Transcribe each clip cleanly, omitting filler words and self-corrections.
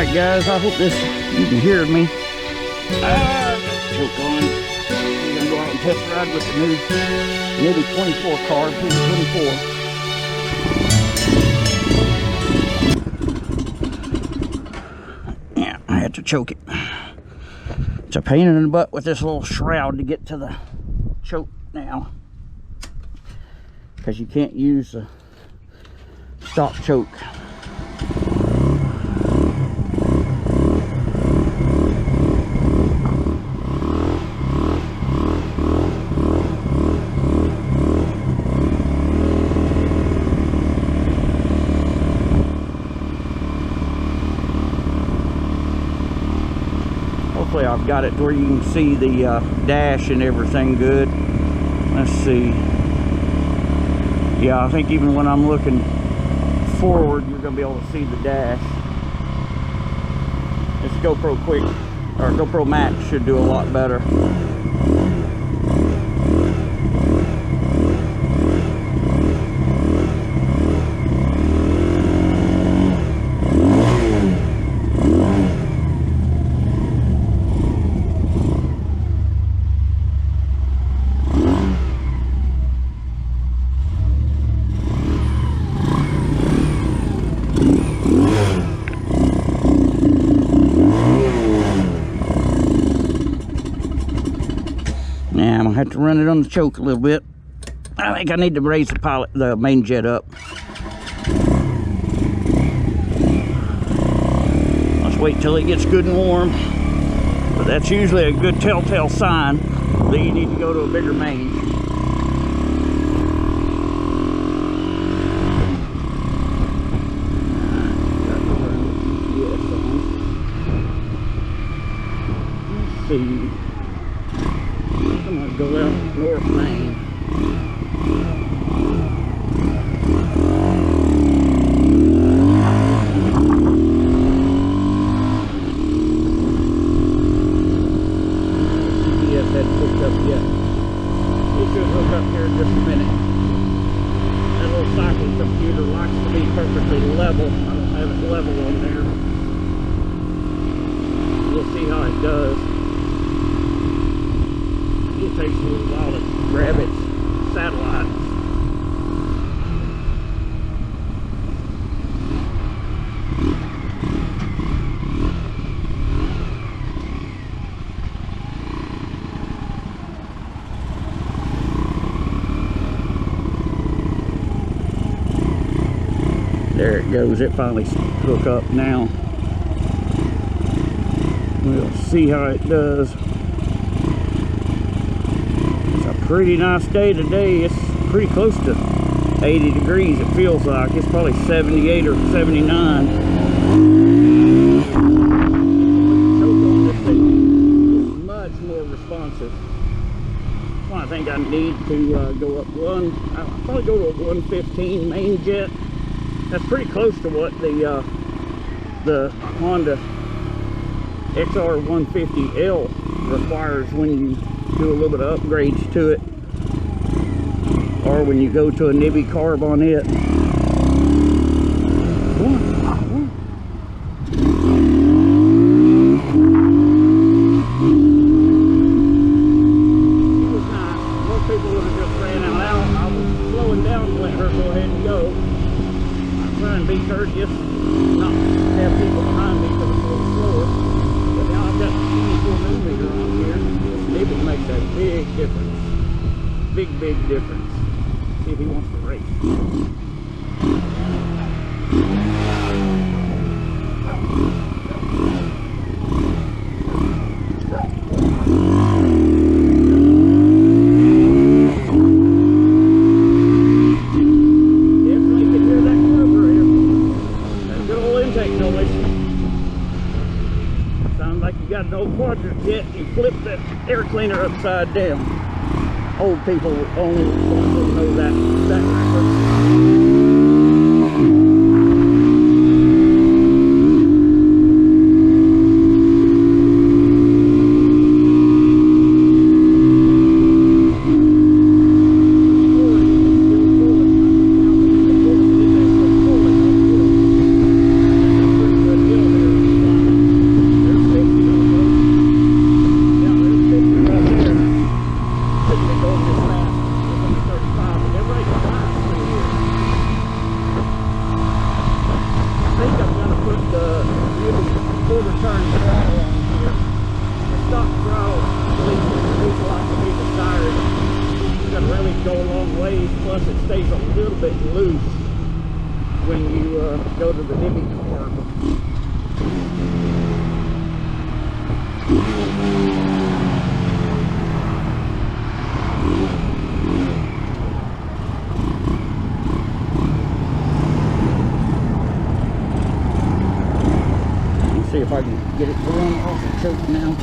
Alright guys, I hope this you can hear me. Choke on. I'm gonna go out and test ride with the new Nibbi PE24 Carb, PE24. Yeah, I had to choke it. It's a pain in the butt with this little shroud to get to the choke now, because you can't use the stock choke. Hopefully I've got it to where you can see the dash and everything good. Let's see. Yeah, I think even when I'm looking forward, you're going to be able to see the dash. This GoPro Quick, or GoPro Max, should do a lot better. Now I'm gonna have to run it on the choke a little bit. I think I need to raise the main jet up. Let's wait till it gets good and warm. But that's usually a good telltale sign that you need to go to a bigger main. Let's see. I'm going to go out North Main. GPS hadn't hooked up yet. It should hook up here in just a minute. That little cycling computer likes to be perfectly level. I don't have it level on there. We'll see how it does. It takes a little while to grab its satellites. There it goes. It finally hooked up now. We'll see how it does. Pretty nice day today. It's pretty close to 80 degrees, it feels like. It's probably 78 or 79. Choke on this thing is much more responsive. Well, I think I need to go up one. I'll probably go to a 115 main jet. That's pretty close to what the Honda XR150L requires when you do a little bit of upgrades to it, or when you go to a Nibbi Carb on it. It was nice. Most people would have just ran out. I was slowing down to let her go ahead and go. I'm trying to be courteous, not have people behind me because I'm a little slower. But now I've got the 24mm on here. Nibbi makes a big difference. Big difference. See if he wants to race. Definitely can hear that carburetor. That's good old intake noise. Sounds like you got an old quadrant jet. You flip that air cleaner upside down. Old people only know that reference. plus it stays a little bit loose when you go to the Nibbi Carb. Let me see if I can get it to run off the choke now.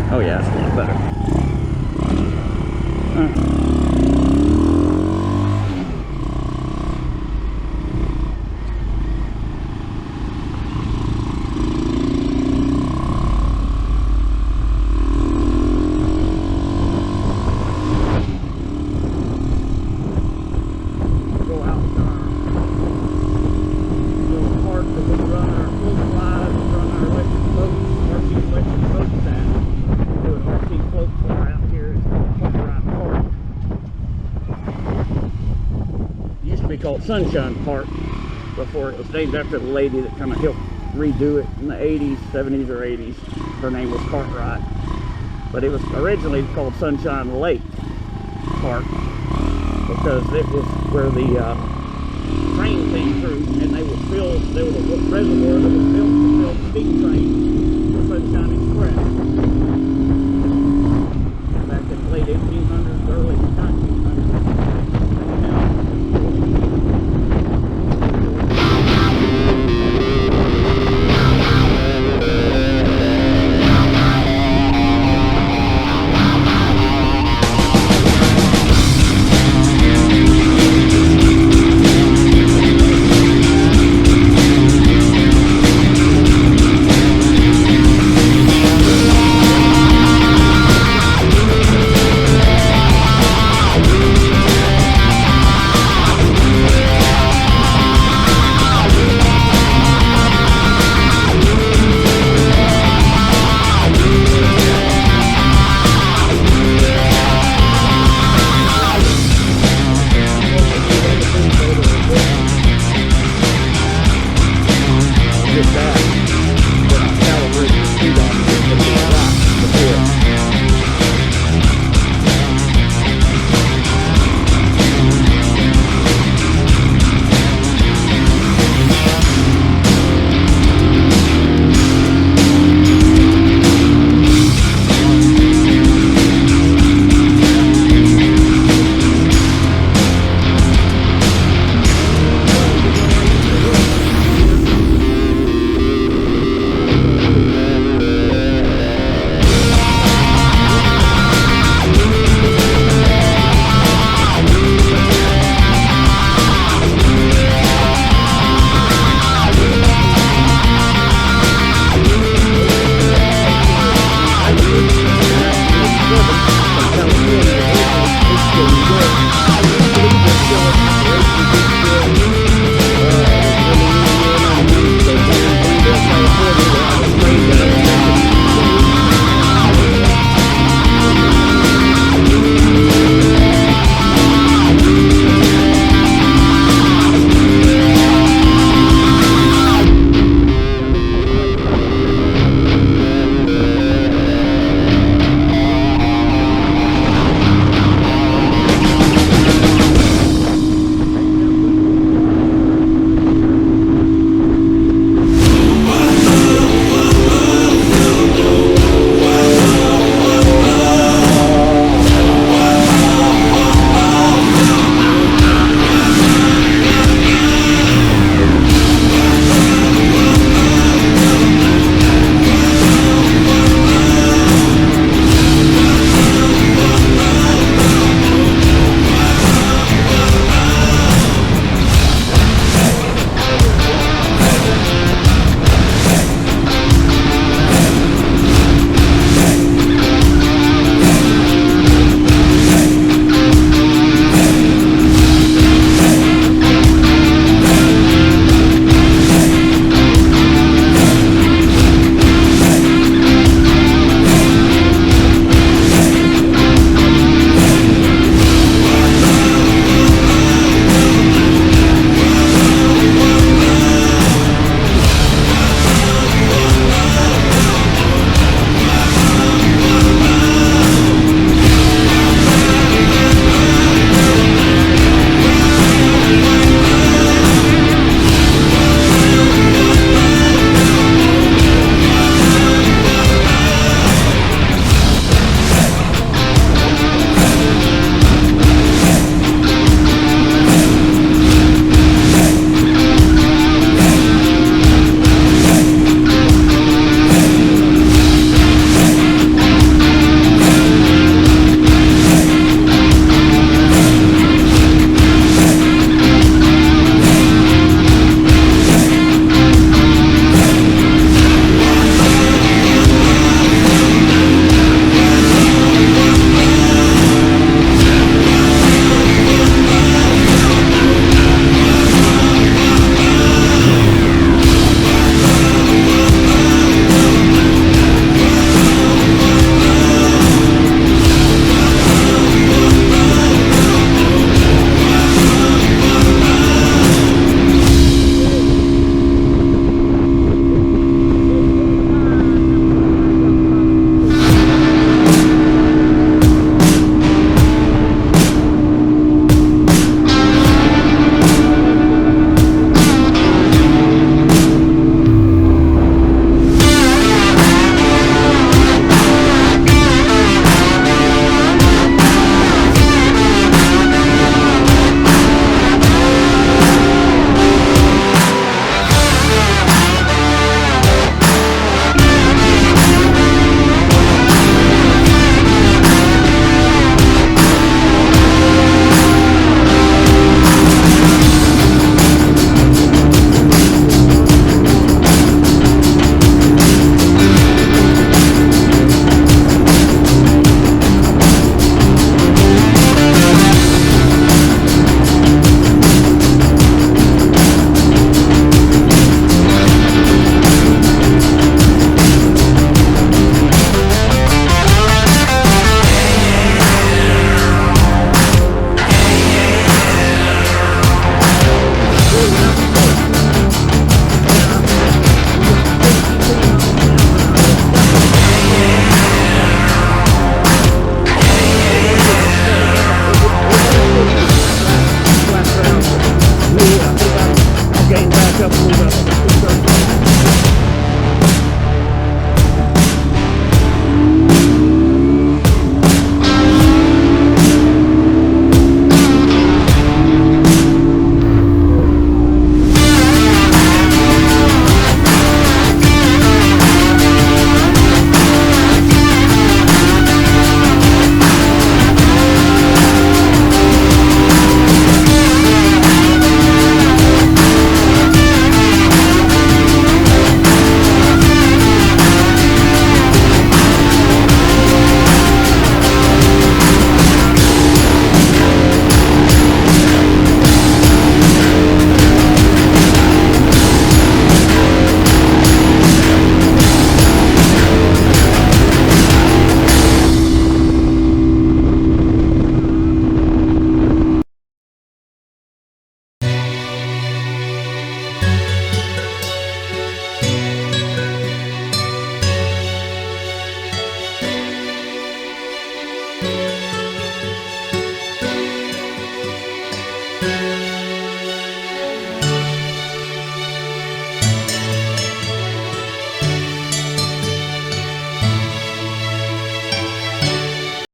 Oh yeah, it's a lot better. Go out with our little part that we run our full flies, run our electric boats, RC electric boats at. Do an RC float for out here. It's called Carburetor Park. It used to be called Sunshine Park before it was named after the lady that kind of helped redo it in the 80s, 70s or 80s. Her name was Cartwright. But it was originally called Sunshine Lake Park because it was where the train came through, and they would fill, there was a reservoir that was built to fill steam trains